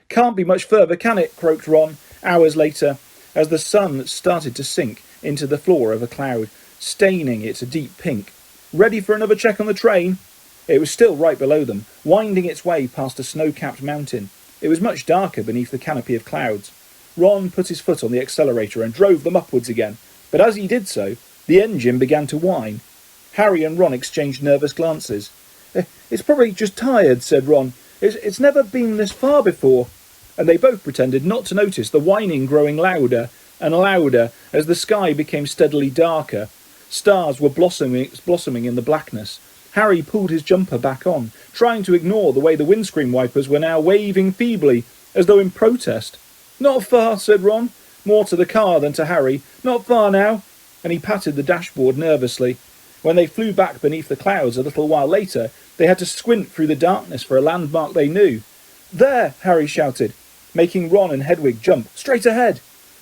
Can't be much further, can it? Croaked Ron, hours later, as the sun started to sink into the floor of a cloud, staining it a deep pink. Ready for another check on the train? It was still right below them, winding its way past a snow-capped mountain. It was much darker beneath the canopy of clouds. Ron put his foot on the accelerator and drove them upwards again, but as he did so, the engine began to whine. Harry and Ron exchanged nervous glances. It's probably just tired, said Ron. It's never been this far before. And they both pretended not to notice the whining growing louder and louder as the sky became steadily darker. Stars were blossoming in the blackness. Harry pulled his jumper back on, trying to ignore the way the windscreen wipers were now waving feebly, as though in protest. Not far, said Ron, more to the car than to Harry. Not far now. And he patted the dashboard nervously. When they flew back beneath the clouds a little while later, they had to squint through the darkness for a landmark they knew. There, Harry shouted, making Ron and Hedwig jump. Straight ahead.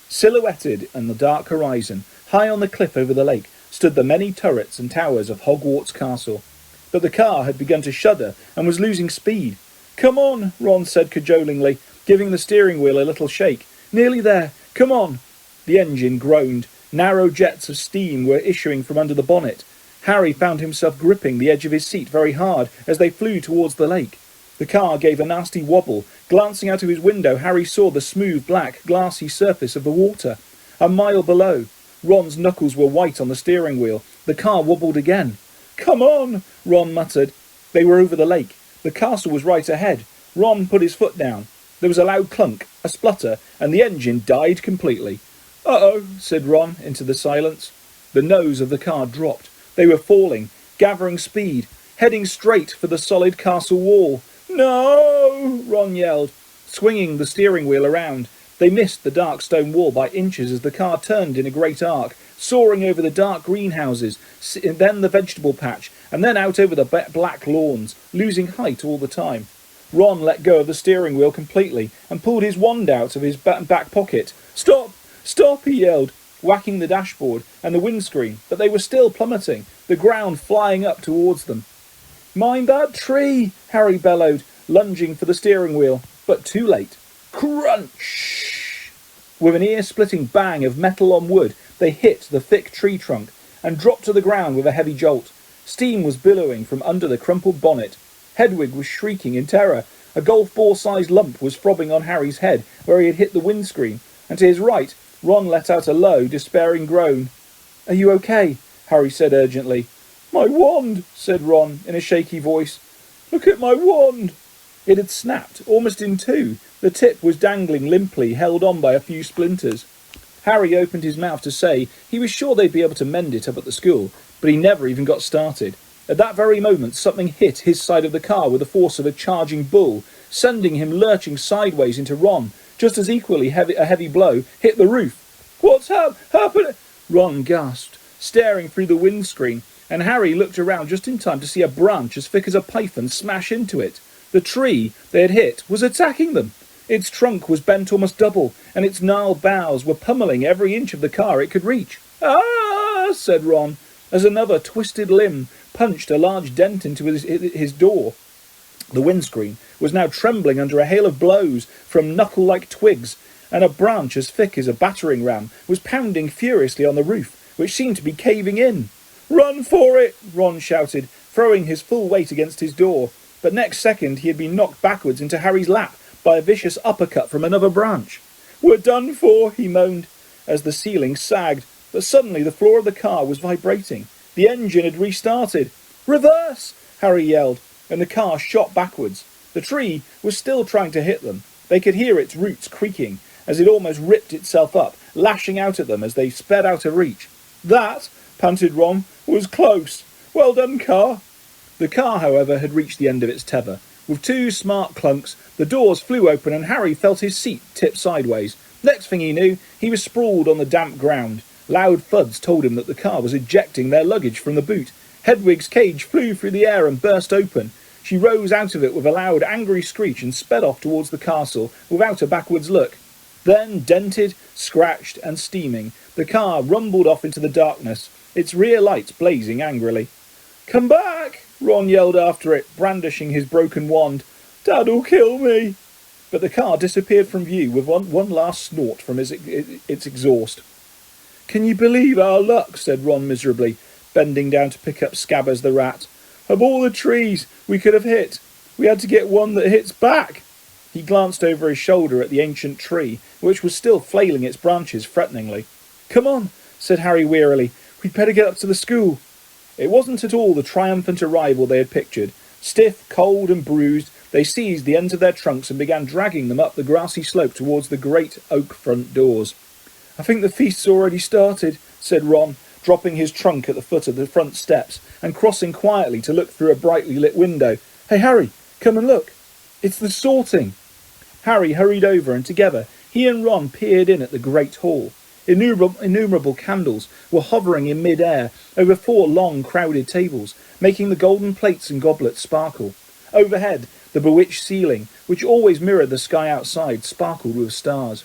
Silhouetted in the dark horizon, high on the cliff over the lake, stood the many turrets and towers of Hogwarts Castle. But the car had begun to shudder and was losing speed. Come on, Ron said cajolingly, giving the steering wheel a little shake. Nearly there. Come on. The engine groaned. Narrow jets of steam were issuing from under the bonnet. Harry found himself gripping the edge of his seat very hard as they flew towards the lake. The car gave a nasty wobble. Glancing out of his window, Harry saw the smooth, black, glassy surface of the water. A mile below, Ron's knuckles were white on the steering wheel. The car wobbled again. Come on, Ron muttered. They were over the lake. The castle was right ahead. Ron put his foot down. There was a loud clunk, a splutter, and the engine died completely. Uh-oh, said Ron into the silence. The nose of the car dropped. They were falling, gathering speed, heading straight for the solid castle wall. No! Ron yelled, swinging the steering wheel around. They missed the dark stone wall by inches as the car turned in a great arc, soaring over the dark greenhouses, then the vegetable patch, and then out over the black lawns, losing height all the time. Ron let go of the steering wheel completely and pulled his wand out of his back pocket. Stop! Stop! He yelled, whacking the dashboard and the windscreen, but they were still plummeting, the ground flying up towards them. Mind that tree! Harry bellowed, lunging for the steering wheel, but too late. Crunch! With an ear-splitting bang of metal on wood, they hit the thick tree trunk and dropped to the ground with a heavy jolt. Steam was billowing from under the crumpled bonnet. Hedwig was shrieking in terror. A golf ball-sized lump was throbbing on Harry's head where he had hit the windscreen, and to his right, Ron let out a low, despairing groan. Are you okay? Harry said urgently. My wand, said Ron in a shaky voice. Look at my wand. It had snapped, almost in two. The tip was dangling limply, held on by a few splinters. Harry opened his mouth to say he was sure they'd be able to mend it up at the school, but he never even got started. At that very moment, something hit his side of the car with the force of a charging bull, sending him lurching sideways into Ron, just as equally a heavy blow hit the roof. What's happened? Ron gasped, staring through the windscreen, and Harry looked around just in time to see a branch as thick as a python smash into it. The tree they had hit was attacking them. Its trunk was bent almost double, and its gnarled boughs were pummelling every inch of the car it could reach. Ah! Said Ron, as another twisted limb punched a large dent into his door. The windscreen was now trembling under a hail of blows from knuckle-like twigs, and a branch as thick as a battering ram was pounding furiously on the roof, which seemed to be caving in. Run for it! Ron shouted, throwing his full weight against his door. But next second he had been knocked backwards into Harry's lap by a vicious uppercut from another branch. We're done for, he moaned, as the ceiling sagged, but suddenly the floor of the car was vibrating. The engine had restarted. Reverse! Harry yelled, and the car shot backwards. The tree was still trying to hit them. They could hear its roots creaking as it almost ripped itself up, lashing out at them as they sped out of reach. That, panted Ron, was close. Well done, car. The car, however, had reached the end of its tether. With two smart clunks, the doors flew open and Harry felt his seat tip sideways. Next thing he knew, he was sprawled on the damp ground. Loud thuds told him that the car was ejecting their luggage from the boot. Hedwig's cage flew through the air and burst open. She rose out of it with a loud, angry screech and sped off towards the castle without a backwards look. Then, dented, scratched and steaming, the car rumbled off into the darkness, its rear lights blazing angrily. Come back! Ron yelled after it, brandishing his broken wand. Dad'll kill me! but the car disappeared from view with one last snort from its exhaust. "Can you believe our luck?" said Ron miserably, bending down to pick up Scabbers the rat. "Of all the trees we could have hit, we had to get one that hits back." He glanced over his shoulder at the ancient tree, which was still flailing its branches threateningly. "Come on," said Harry wearily. "We'd better get up to the school." It wasn't at all the triumphant arrival they had pictured. Stiff, cold and bruised, they seized the ends of their trunks and began dragging them up the grassy slope towards the great oak front doors. "I think the feast's already started," said Ron, dropping his trunk at the foot of the front steps and crossing quietly to look through a brightly lit window. "Hey, Harry, come and look. It's the sorting." Harry hurried over, and together he and Ron peered in at the great hall. Innumerable candles were hovering in mid-air over 4 long, crowded tables, making the golden plates and goblets sparkle. Overhead, the bewitched ceiling, which always mirrored the sky outside, sparkled with stars.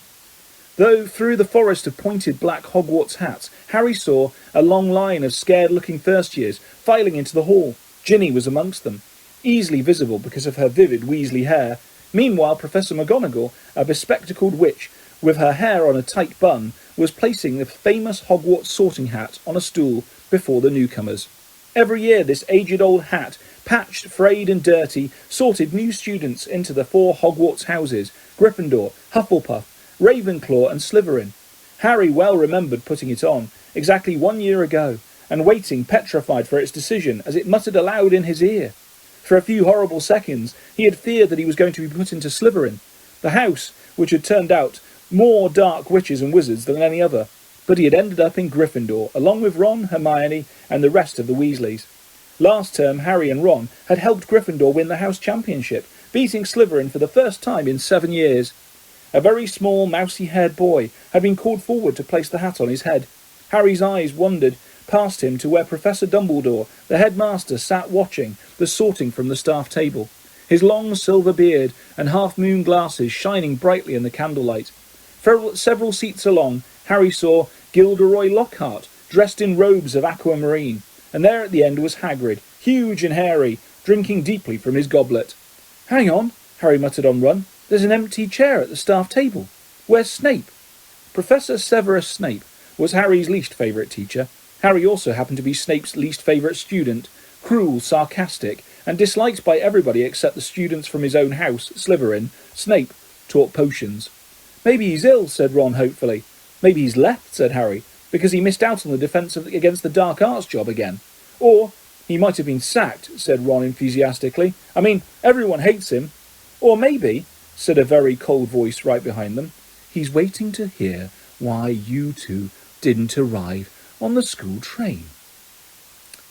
Though through the forest of pointed black Hogwarts hats, Harry saw a long line of scared-looking first-years filing into the hall. Ginny was amongst them, easily visible because of her vivid Weasley hair. Meanwhile, Professor McGonagall, a bespectacled witch with her hair on a tight bun, was placing the famous Hogwarts sorting hat on a stool before the newcomers. Every year this aged-old hat, patched, frayed and dirty, sorted new students into the 4 Hogwarts houses: Gryffindor, Hufflepuff, Ravenclaw and Slytherin. Harry well remembered putting it on, exactly 1 year ago, and waiting petrified for its decision as it muttered aloud in his ear. For a few horrible seconds he had feared that he was going to be put into Slytherin, the house which had turned out more dark witches and wizards than any other, but he had ended up in Gryffindor, along with Ron, Hermione and the rest of the Weasleys. Last term, Harry and Ron had helped Gryffindor win the house championship, beating Slytherin for the first time in 7 years. A very small, mousy-haired boy had been called forward to place the hat on his head. Harry's eyes wandered past him to where Professor Dumbledore, the headmaster, sat watching the sorting from the staff table, his long silver beard and half-moon glasses shining brightly in the candlelight. Several seats along, Harry saw Gilderoy Lockhart, dressed in robes of aquamarine, and there at the end was Hagrid, huge and hairy, drinking deeply from his goblet. "Hang on," Harry muttered on Ron. "There's an empty chair at the staff table. Where's Snape?" Professor Severus Snape was Harry's least favourite teacher. Harry also happened to be Snape's least favourite student, cruel, sarcastic, and disliked by everybody except the students from his own house, Slytherin. Snape taught potions. "Maybe he's ill," said Ron hopefully. "Maybe he's left," said Harry, "because he missed out on the defence against the dark arts job again. Or he might have been sacked," said Ron enthusiastically. "I mean, everyone hates him." "Or maybe," said a very cold voice right behind them, "he's waiting to hear why you two didn't arrive on the school train."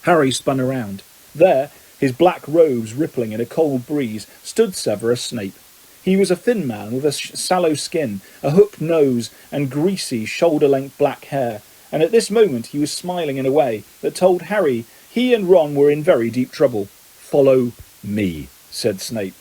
Harry spun around. There, his black robes rippling in a cold breeze, stood Severus Snape. He was a thin man with a sallow skin, a hooked nose and greasy, shoulder-length black hair, and at this moment he was smiling in a way that told Harry he and Ron were in very deep trouble. "Follow me," said Snape.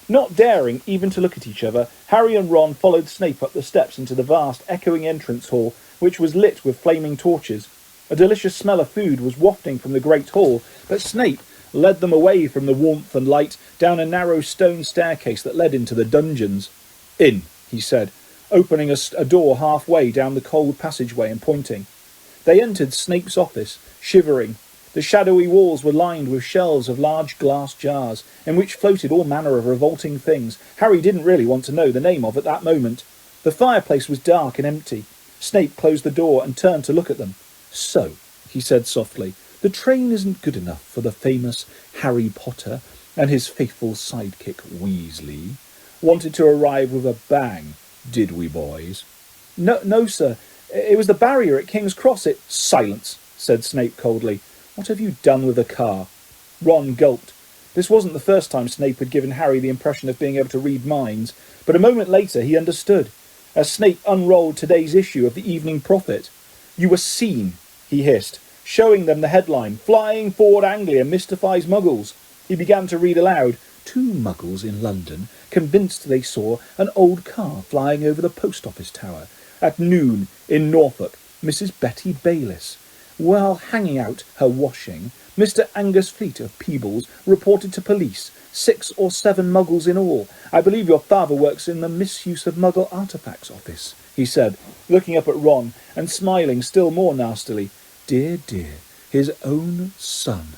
Not daring even to look at each other, Harry and Ron followed Snape up the steps into the vast, echoing entrance hall, which was lit with flaming torches. A delicious smell of food was wafting from the great hall, but Snape led them away from the warmth and light down a narrow stone staircase that led into the dungeons. "In," he said, opening a door halfway down the cold passageway and pointing. They entered Snape's office, shivering. The shadowy walls were lined with shelves of large glass jars, in which floated all manner of revolting things Harry didn't really want to know the name of at that moment. The fireplace was dark and empty. Snape closed the door and turned to look at them. "So," he said softly, "the train isn't good enough for the famous Harry Potter and his faithful sidekick Weasley. Wanted to arrive with a bang, did we, boys?" No, sir. It was the barrier at King's Cross. Silence," said Snape coldly. "What have you done with the car?" Ron gulped. This wasn't the first time Snape had given Harry the impression of being able to read minds, but a moment later he understood, as Snape unrolled today's issue of the Evening Prophet. "You were seen," he hissed, showing them the headline, "Flying Ford Anglia Mystifies Muggles." He began to read aloud. "2 Muggles in London convinced they saw an old car flying over the post office tower. At noon in Norfolk, Mrs. Betty Bayliss, while hanging out her washing, Mr. Angus Fleet of Peebles reported to police 6 or 7 muggles in all. I believe your father works in the misuse of muggle artefacts office, he said, looking up at Ron and smiling still more nastily. Dear, dear, his own son.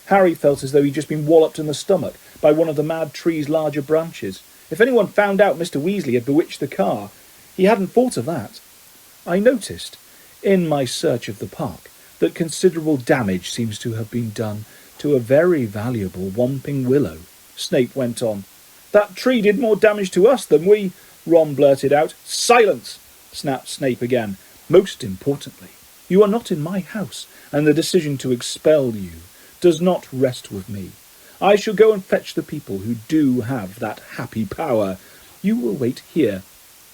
Harry felt as though he'd just been walloped in the stomach by one of the mad tree's larger branches. If anyone found out Mr. Weasley had bewitched the car, he hadn't thought of that. I noticed, in my search of the park, that considerable damage seems to have been done to a very valuable Whomping Willow, Snape went on. That tree did more damage to us than we, Ron blurted out. Silence, snapped Snape again. Most importantly, you are not in my house, and the decision to expel you does not rest with me. I shall go and fetch the people who do have that happy power. You will wait here.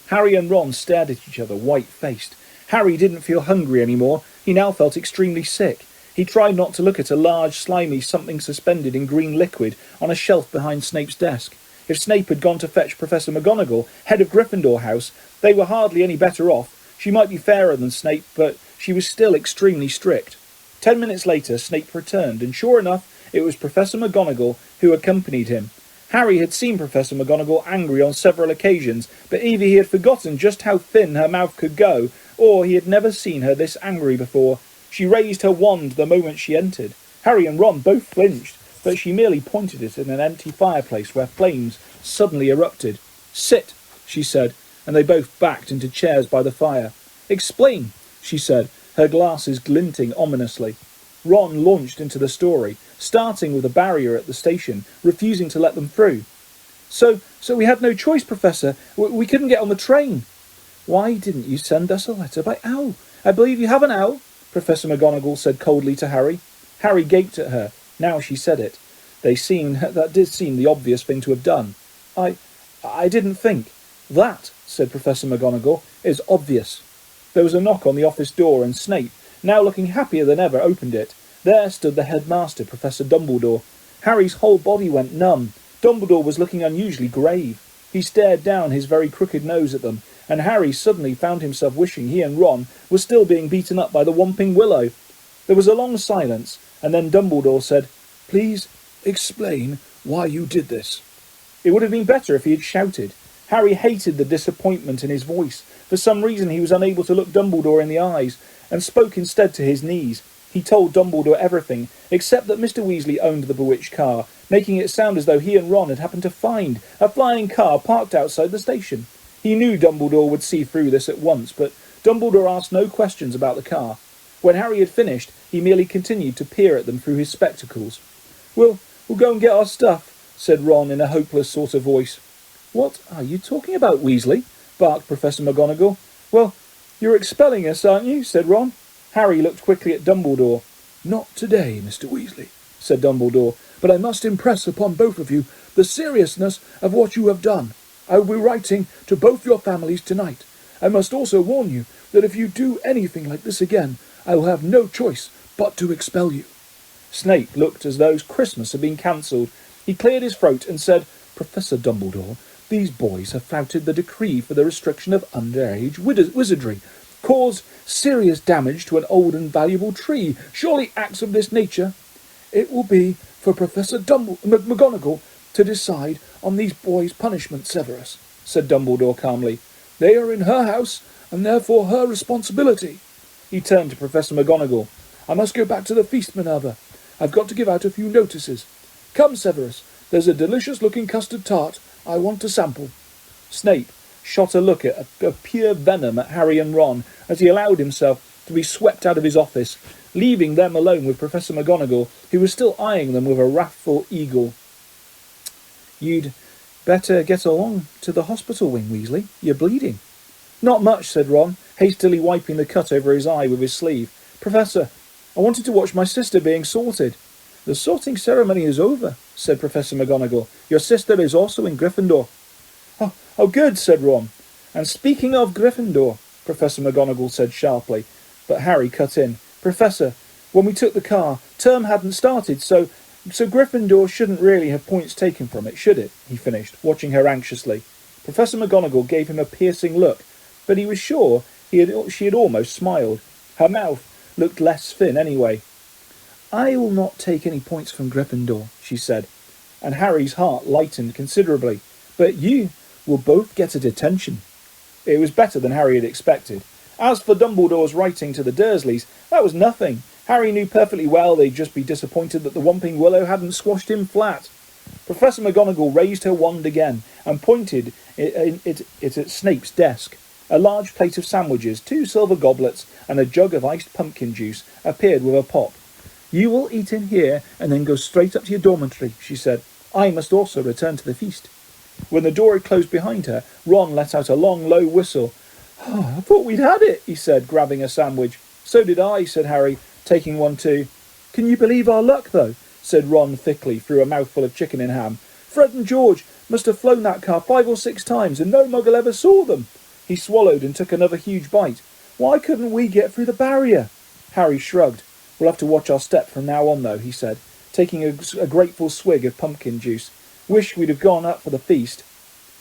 Harry and Ron stared at each other, white-faced. Harry didn't feel hungry anymore. He now felt extremely sick. He tried not to look at a large, slimy something suspended in green liquid on a shelf behind Snape's desk. If Snape had gone to fetch Professor McGonagall, head of Gryffindor House, they were hardly any better off. She might be fairer than Snape, but she was still extremely strict. 10 minutes later, Snape returned, and sure enough, it was Professor McGonagall who accompanied him. Harry had seen Professor McGonagall angry on several occasions, but either he had forgotten just how thin her mouth could go, or he had never seen her this angry before. She raised her wand the moment she entered. Harry and Ron both flinched, but she merely pointed it at an empty fireplace where flames suddenly erupted. Sit, she said, and they both backed into chairs by the fire. Explain, she said, her glasses glinting ominously. Ron launched into the story, starting with a barrier at the station, refusing to let them through. So we had no choice, Professor. We couldn't get on the train. Why didn't you send us a letter by owl? I believe you have an owl, Professor McGonagall said coldly to Harry. Harry gaped at her. Now she said it. That did seem the obvious thing to have done. I didn't think. That, said Professor McGonagall, is obvious. There was a knock on the office door, and Snape, now looking happier than ever, opened it. There stood the headmaster, Professor Dumbledore. Harry's whole body went numb. Dumbledore was looking unusually grave. He stared down his very crooked nose at them, and Harry suddenly found himself wishing he and Ron were still being beaten up by the Whomping Willow. There was a long silence, and then Dumbledore said, Please explain why you did this. It would have been better if he had shouted. Harry hated the disappointment in his voice. For some reason he was unable to look Dumbledore in the eyes, and spoke instead to his knees. He told Dumbledore everything, except that Mr. Weasley owned the bewitched car, making it sound as though he and Ron had happened to find a flying car parked outside the station. He knew Dumbledore would see through this at once, but Dumbledore asked no questions about the car. When Harry had finished, he merely continued to peer at them through his spectacles. We'll go and get our stuff, said Ron in a hopeless sort of voice. What are you talking about, Weasley? Barked Professor McGonagall. Well, you're expelling us, aren't you? Said Ron. Harry looked quickly at Dumbledore. Not today, Mr. Weasley, said Dumbledore, but I must impress upon both of you the seriousness of what you have done. I will be writing to both your families tonight. I must also warn you that if you do anything like this again, I will have no choice but to expel you. Snape looked as though Christmas had been cancelled. He cleared his throat and said, Professor Dumbledore, these boys have flouted the decree for the restriction of underage wizardry, caused serious damage to an old and valuable tree. Surely acts of this nature. It will be for Professor McGonagall to decide on these boys' punishment, Severus, said Dumbledore calmly. They are in her house, and therefore her responsibility. He turned to Professor McGonagall. I must go back to the feast, Minerva. I've got to give out a few notices. Come, Severus, there's a delicious-looking custard tart I want to sample. Snape shot a look of pure venom at Harry and Ron as he allowed himself to be swept out of his office, leaving them alone with Professor McGonagall, who was still eyeing them with a wrathful eagle. You'd better get along to the hospital wing, Weasley. You're bleeding. Not much, said Ron, hastily wiping the cut over his eye with his sleeve. Professor, I wanted to watch my sister being sorted. The sorting ceremony is over, said Professor McGonagall. Your sister is also in Gryffindor. Oh, good, said Ron. And speaking of Gryffindor, Professor McGonagall said sharply, but Harry cut in. Professor, when we took the car, term hadn't started, so Gryffindor shouldn't really have points taken from it, should it? He finished, watching her anxiously. Professor McGonagall gave him a piercing look, but he was sure she had almost smiled. Her mouth looked less thin anyway. I will not take any points from Gryffindor, she said. and Harry's heart lightened considerably. "But you will both get a detention." It was better than Harry had expected. As for Dumbledore's writing to the Dursleys, that was nothing. Harry knew perfectly well they'd just be disappointed that the Whomping Willow hadn't squashed him flat. Professor McGonagall raised her wand again and pointed it at Snape's desk. A large plate of sandwiches, 2 silver goblets, and a jug of iced pumpkin juice appeared with a pop. "You will eat in here and then go straight up to your dormitory," she said. "I must also return to the feast." When the door had closed behind her, Ron let out a long, low whistle. "Oh, I thought we'd had it," he said, grabbing a sandwich. "So did I," said Harry, taking one too. "Can you believe our luck, though?" said Ron thickly through a mouthful of chicken and ham. "Fred and George must have flown that car 5 or 6 times, and no Muggle ever saw them." He swallowed and took another huge bite. "Why couldn't we get through the barrier?" Harry shrugged. "We'll have to watch our step from now on, though," he said, taking a grateful swig of pumpkin juice. "Wish we'd have gone up for the feast."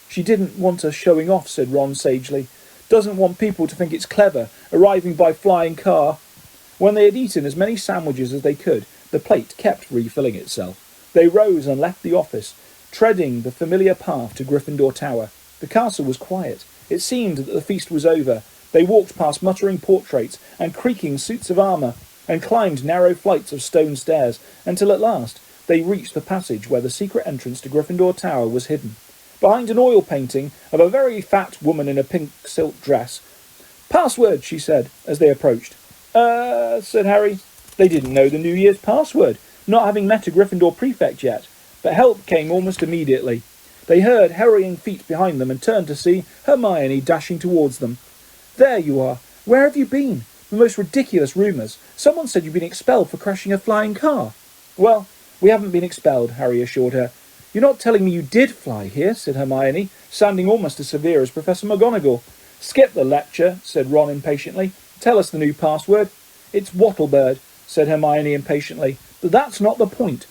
"She didn't want us showing off," said Ron sagely. "Doesn't want people to think it's clever, arriving by flying car." When they had eaten as many sandwiches as they could, the plate kept refilling itself. They rose and left the office, treading the familiar path to Gryffindor Tower. The castle was quiet. It seemed that the feast was over. They walked past muttering portraits and creaking suits of armour, and climbed narrow flights of stone stairs, until at last they reached the passage where the secret entrance to Gryffindor Tower was hidden. Behind an oil painting of a very fat woman in a pink silk dress. "Password," she said, as they approached. Said Harry. They didn't know the New Year's password, not having met a Gryffindor prefect yet, but help came almost immediately. They heard hurrying feet behind them and turned to see Hermione dashing towards them. "There you are. Where have you been? The most ridiculous rumours. Someone said you'd been expelled for crashing a flying car." "Well, we haven't been expelled," Harry assured her. "You're not telling me you did fly here," said Hermione, sounding almost as severe as Professor McGonagall. "Skip the lecture," said Ron impatiently. "Tell us the new password." "It's Wattlebird," said Hermione impatiently. "But that's not the point."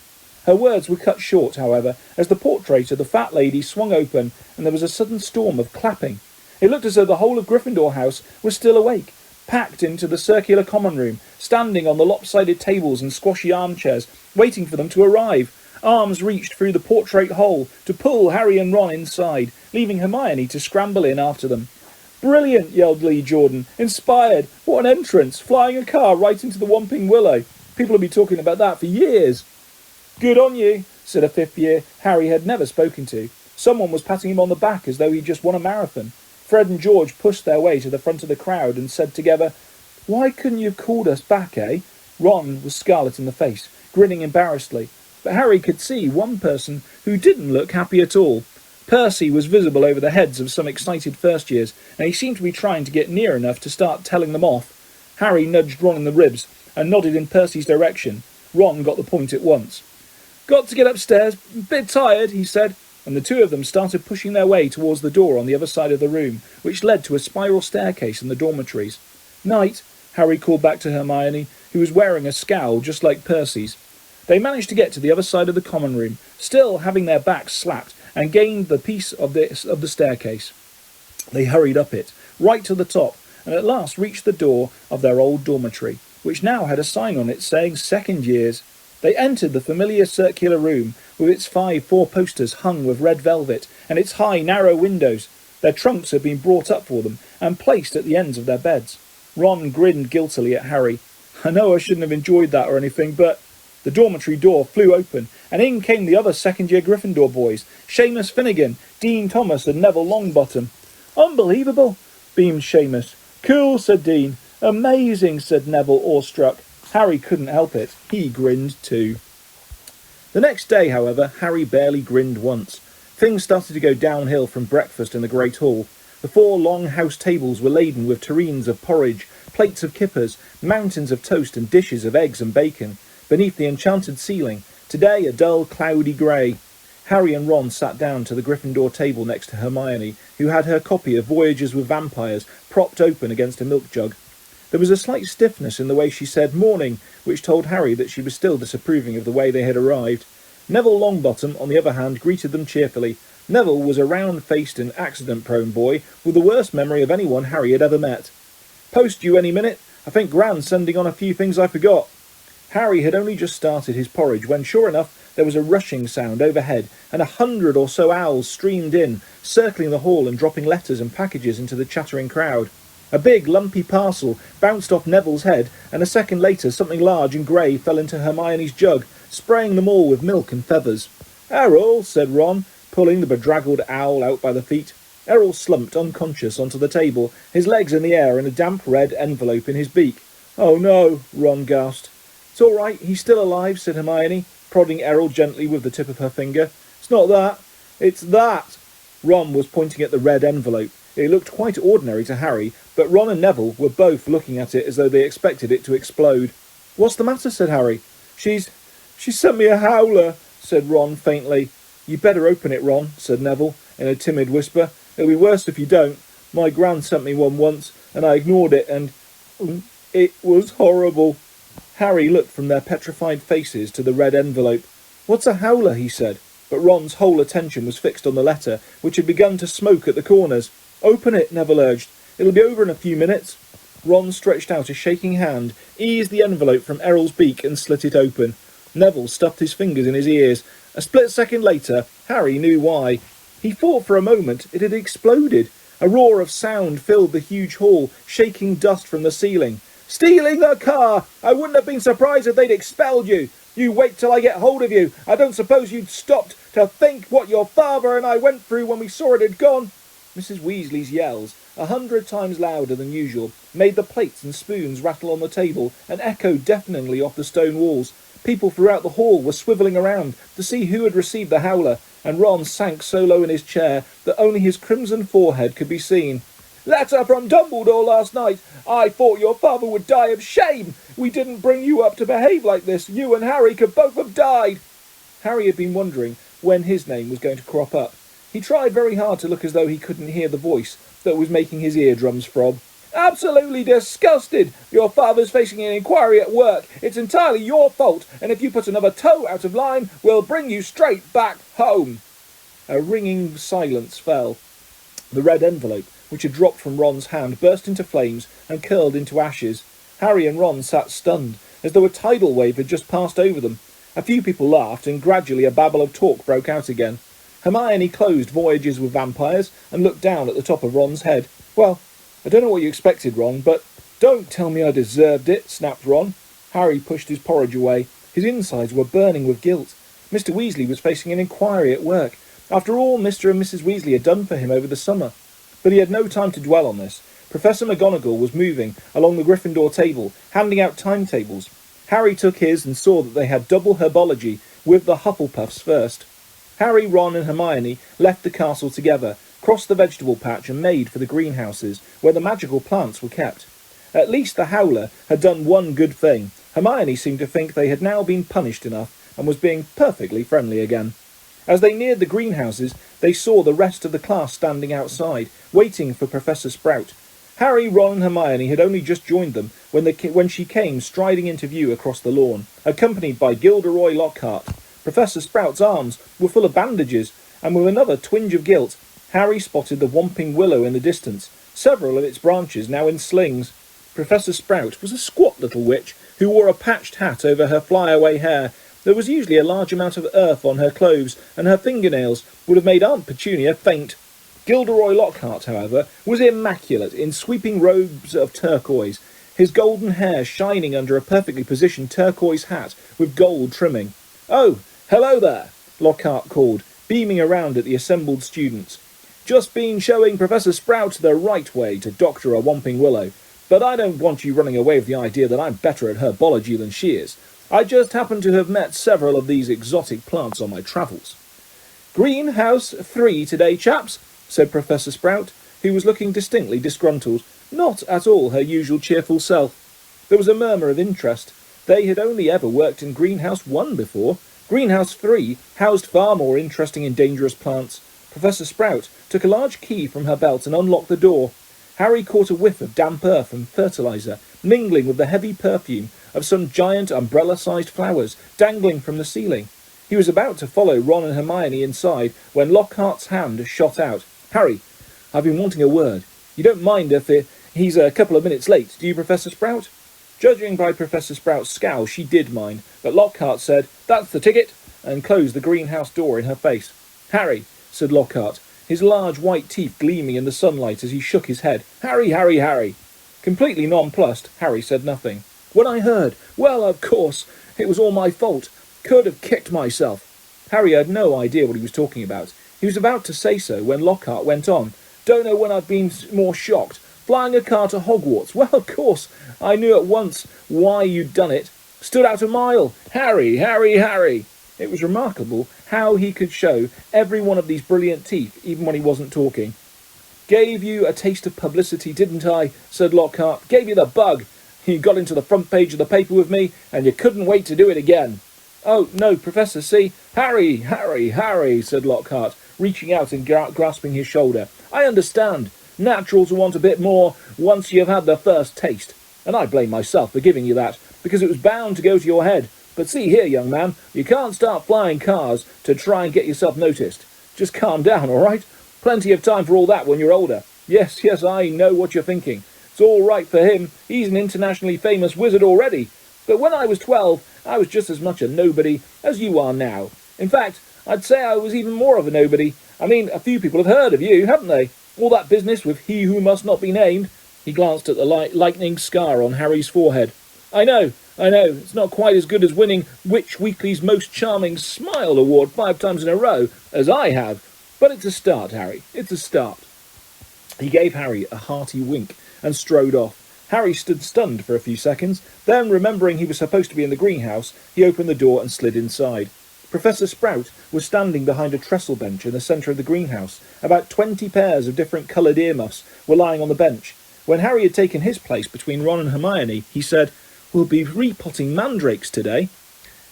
Her words were cut short, however, as the portrait of the fat lady swung open and there was a sudden storm of clapping. It looked as though the whole of Gryffindor House was still awake, packed into the circular common room, standing on the lopsided tables and squashy armchairs, waiting for them to arrive. Arms reached through the portrait hole to pull Harry and Ron inside, leaving Hermione to scramble in after them. "Brilliant," yelled Lee Jordan. "Inspired. What an entrance. Flying a car right into the Whomping Willow. People will be talking about that for years." "Good on you," said a 5th year Harry had never spoken to. Someone was patting him on the back as though he'd just won a marathon. Fred and George pushed their way to the front of the crowd and said together, "Why couldn't you have called us back, eh?" Ron was scarlet in the face, grinning embarrassedly, but Harry could see one person who didn't look happy at all. Percy was visible over the heads of some excited first years, and he seemed to be trying to get near enough to start telling them off. Harry nudged Ron in the ribs and nodded in Percy's direction. Ron got the point at once. "Got to get upstairs. Bit tired," he said, and the two of them started pushing their way towards the door on the other side of the room, which led to a spiral staircase in the dormitories. "Night," Harry called back to Hermione, who was wearing a scowl just like Percy's. They managed to get to the other side of the common room, still having their backs slapped, and gained the piece of the staircase. They hurried up it, right to the top, and at last reached the door of their old dormitory, which now had a sign on it saying second years. They entered the familiar circular room, with its 5 four-posters hung with red velvet, and its high, narrow windows. Their trunks had been brought up for them, and placed at the ends of their beds. Ron grinned guiltily at Harry. "I know I shouldn't have enjoyed that or anything, but—" The dormitory door flew open, and in came the other second-year Gryffindor boys, Seamus Finnegan, Dean Thomas and Neville Longbottom. "Unbelievable," beamed Seamus. "Cool," said Dean. "Amazing," said Neville, awestruck. Harry couldn't help it. He grinned too. The next day, however, Harry barely grinned once. Things started to go downhill from breakfast in the Great Hall. The 4 long house tables were laden with tureens of porridge, plates of kippers, mountains of toast and dishes of eggs and bacon. Beneath the enchanted ceiling, today a dull, cloudy grey. Harry and Ron sat down to the Gryffindor table next to Hermione, who had her copy of Voyages with Vampires propped open against a milk jug. There was a slight stiffness in the way she said "morning," which told Harry that she was still disapproving of the way they had arrived. Neville Longbottom, on the other hand, greeted them cheerfully. Neville was a round-faced and accident-prone boy with the worst memory of anyone Harry had ever met. "Post due any minute. I think Gran's sending on a few things I forgot." Harry had only just started his porridge when, sure enough, there was a rushing sound overhead, and 100 or so owls streamed in, circling the hall and dropping letters and packages into the chattering crowd. A big, lumpy parcel bounced off Neville's head, and a second later something large and grey fell into Hermione's jug, spraying them all with milk and feathers. "Errol," said Ron, pulling the bedraggled owl out by the feet. Errol slumped unconscious onto the table, his legs in the air and a damp red envelope in his beak. "Oh no," Ron gasped. "It's all right, he's still alive," said Hermione, prodding Errol gently with the tip of her finger. "It's not that, it's that." Ron was pointing at the red envelope. It looked quite ordinary to Harry, but Ron and Neville were both looking at it as though they expected it to explode. "What's the matter?" said Harry. She sent me a howler," said Ron faintly. "You'd better open it, Ron," said Neville, in a timid whisper. "It'll be worse if you don't. My gran sent me one once, and I ignored it, and it was horrible." Harry looked from their petrified faces to the red envelope. "What's a howler?" he said, but Ron's whole attention was fixed on the letter, which had begun to smoke at the corners. "Open it," Neville urged. "It'll be over in a few minutes." Ron stretched out a shaking hand, eased the envelope from Errol's beak and slit it open. Neville stuffed his fingers in his ears. A split second later, Harry knew why. He thought for a moment it had exploded. A roar of sound filled the huge hall, shaking dust from the ceiling. "Stealing the car! I wouldn't have been surprised if they'd expelled you. You wait till I get hold of you. I don't suppose you'd stopped to think what your father and I went through when we saw it had gone." Mrs. Weasley's yells, 100 times louder than usual, made the plates and spoons rattle on the table and echoed deafeningly off the stone walls. People throughout the hall were swivelling around to see who had received the howler, and Ron sank so low in his chair that only his crimson forehead could be seen. "Letter from Dumbledore last night. I thought your father would die of shame. We didn't bring you up to behave like this. You and Harry could both have died." Harry had been wondering when his name was going to crop up. He tried very hard to look as though he couldn't hear the voice that was making his eardrums throb. "Absolutely disgusted. Your father's facing an inquiry at work. It's entirely your fault, and if you put another toe out of line, we'll bring you straight back home." A ringing silence fell. The red envelope, which had dropped from Ron's hand, burst into flames and curled into ashes. Harry and Ron sat stunned, as though a tidal wave had just passed over them. A few people laughed, and gradually a babble of talk broke out again. Hermione closed Voyages with Vampires and looked down at the top of Ron's head. "Well, I don't know what you expected, Ron, but—" "Don't tell me I deserved it," snapped Ron. Harry pushed his porridge away. His insides were burning with guilt. Mr. Weasley was facing an inquiry at work, after all Mr. and Mrs. Weasley had done for him over the summer. But he had no time to dwell on this. Professor McGonagall was moving along the Gryffindor table, handing out timetables. Harry took his and saw that they had double herbology, with the Hufflepuffs first. Harry, Ron and Hermione left the castle together, crossed the vegetable patch and made for the greenhouses, where the magical plants were kept. At least the howler had done one good thing. Hermione seemed to think they had now been punished enough and was being perfectly friendly again. As they neared the greenhouses, they saw the rest of the class standing outside, waiting for Professor Sprout. Harry, Ron and Hermione had only just joined them when she came striding into view across the lawn, accompanied by Gilderoy Lockhart. Professor Sprout's arms were full of bandages, and with another twinge of guilt, Harry spotted the Whomping Willow in the distance, several of its branches now in slings. Professor Sprout was a squat little witch who wore a patched hat over her flyaway hair. There was usually a large amount of earth on her clothes, and her fingernails would have made Aunt Petunia faint. Gilderoy Lockhart, however, was immaculate in sweeping robes of turquoise, his golden hair shining under a perfectly positioned turquoise hat with gold trimming. "Oh, hello there," Lockhart called, beaming around at the assembled students. "Just been showing Professor Sprout the right way to doctor a Whomping Willow, but I don't want you running away with the idea that I'm better at herbology than she is. I just happen to have met several of these exotic plants on my travels." "Greenhouse 3 today, chaps," said Professor Sprout, who was looking distinctly disgruntled, not at all her usual cheerful self. There was a murmur of interest. They had only ever worked in Greenhouse 1 before. Greenhouse 3 housed far more interesting and dangerous plants. Professor Sprout took a large key from her belt and unlocked the door. Harry caught a whiff of damp earth and fertilizer, mingling with the heavy perfume of some giant umbrella-sized flowers dangling from the ceiling. He was about to follow Ron and Hermione inside when Lockhart's hand shot out. "Harry, I've been wanting a word. You don't mind if he's a couple of minutes late, do you, Professor Sprout?" Judging by Professor Sprout's scowl, she did mind, but Lockhart said, "That's the ticket. and closed the greenhouse door in her face. "Harry," said Lockhart, his large white teeth gleaming in the sunlight as he shook his head. "Harry, Harry, Harry." Completely nonplussed, Harry said nothing. "When I heard, well, of course, it was all my fault. Could have kicked myself." Harry had no idea what he was talking about. He was about to say so when Lockhart went on. "Don't know when I've been more shocked. Flying a car to Hogwarts. Well, of course, I knew at once why you'd done it. Stood out a mile. Harry, Harry, Harry." It was remarkable how he could show every one of these brilliant teeth, even when he wasn't talking. "Gave you a taste of publicity, didn't I?" said Lockhart. "Gave you the bug. You got into the front page of the paper with me, and you couldn't wait to do it again." "Oh, no, Professor, see." "Harry, Harry, Harry," said Lockhart, reaching out and grasping his shoulder. "I understand. Natural to want a bit more once you've had the first taste. And I blame myself for giving you that, because it was bound to go to your head. But see here, young man, you can't start flying cars to try and get yourself noticed. Just calm down, all right? Plenty of time for all that when you're older. Yes, I know what you're thinking. It's all right for him. He's an internationally famous wizard already. But when I was 12, I was just as much a nobody as you are now. In fact, I'd say I was even more of a nobody. I mean, a few people have heard of you, haven't they? All that business with he who must not be named." He glanced at the lightning scar on Harry's forehead. I know. It's not quite as good as winning Witch Weekly's Most Charming Smile Award 5 times in a row, as I have. But it's a start, Harry. It's a start." He gave Harry a hearty wink and strode off. Harry stood stunned for a few seconds. Then, remembering he was supposed to be in the greenhouse, he opened the door and slid inside. Professor Sprout was standing behind a trestle bench in the centre of the greenhouse. About 20 pairs of different coloured earmuffs were lying on the bench. When Harry had taken his place between Ron and Hermione, he said, "We'll be repotting mandrakes today."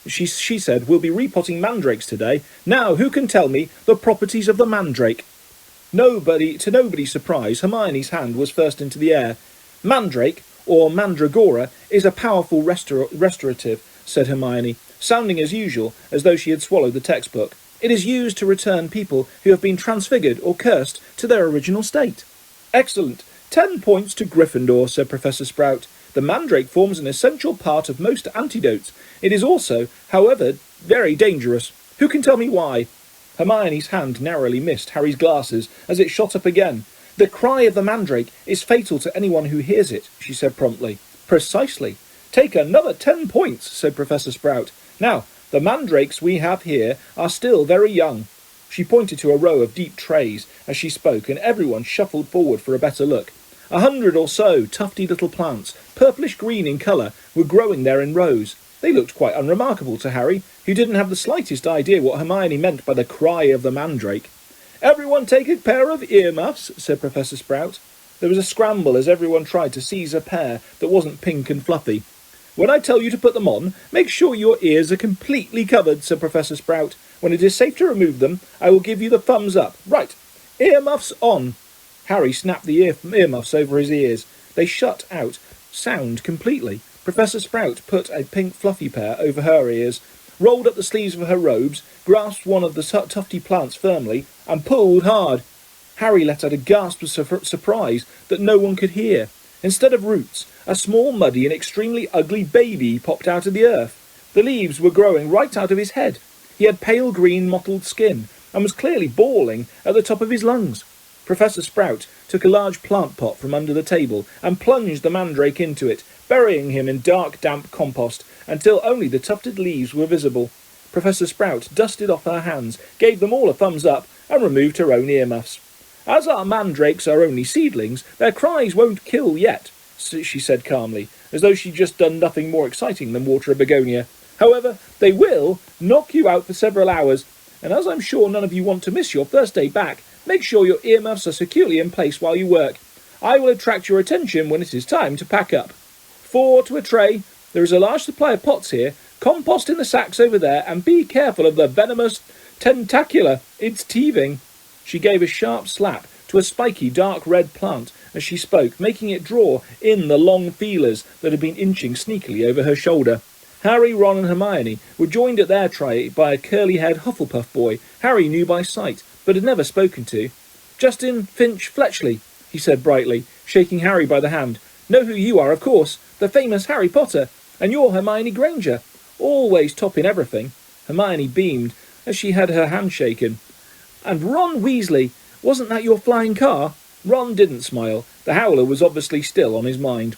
She said, "We'll be repotting mandrakes today. Now, who can tell me the properties of the mandrake?" To nobody's surprise, Hermione's hand was first into the air. "Mandrake, or mandragora, is a powerful restorative," said Hermione, sounding as usual, as though she had swallowed the textbook. "It is used to return people who have been transfigured or cursed to their original state." "Excellent. 10 points to Gryffindor," said Professor Sprout. "The mandrake forms an essential part of most antidotes. It is also, however, very dangerous. Who can tell me why?" Hermione's hand narrowly missed Harry's glasses as it shot up again. "The cry of the mandrake is fatal to anyone who hears it," she said promptly. "Precisely. Take another 10 points," said Professor Sprout. "Now, the mandrakes we have here are still very young." She pointed to a row of deep trays as she spoke, and everyone shuffled forward for a better look. 100 or so tufty little plants, purplish-green in colour, were growing there in rows. They looked quite unremarkable to Harry, who didn't have the slightest idea what Hermione meant by the cry of the mandrake. "Everyone take a pair of earmuffs," said Professor Sprout. There was a scramble as everyone tried to seize a pair that wasn't pink and fluffy. "When I tell you to put them on, make sure your ears are completely covered," said Professor Sprout. "When it is safe to remove them, I will give you the thumbs up. Right, earmuffs on." Harry snapped the earmuffs over his ears. They shut out sound completely. Professor Sprout put a pink fluffy pair over her ears, rolled up the sleeves of her robes, grasped one of the tufty plants firmly, and pulled hard. Harry let out a gasp of surprise that no one could hear. Instead of roots, a small, muddy and extremely ugly baby popped out of the earth. The leaves were growing right out of his head. He had pale green mottled skin, and was clearly bawling at the top of his lungs. Professor Sprout took a large plant pot from under the table and plunged the mandrake into it, burying him in dark, damp compost until only the tufted leaves were visible. Professor Sprout dusted off her hands, gave them all a thumbs up, and removed her own earmuffs. "As our mandrakes are only seedlings, their cries won't kill yet," she said calmly, as though she'd just done nothing more exciting than water a begonia. "However, they will knock you out for several hours, and as I'm sure none of you want to miss your first day back, make sure your earmuffs are securely in place while you work. I will attract your attention when it is time to pack up. 4 to a tray. There is a large supply of pots here. Compost in the sacks over there, and be careful of the venomous tentacula. It's teething." She gave a sharp slap to a spiky dark red plant as she spoke, making it draw in the long feelers that had been inching sneakily over her shoulder. Harry, Ron and Hermione were joined at their tray by a curly-haired Hufflepuff boy Harry knew by sight, but had never spoken to. "Justin Finch Fletchley," he said brightly, shaking Harry by the hand. "Know who you are, of course, the famous Harry Potter, and you're Hermione Granger, always topping everything. Hermione beamed as she had her hand shaken. "And Ron Weasley, wasn't that your flying car?" Ron didn't smile. The howler was obviously still on his mind.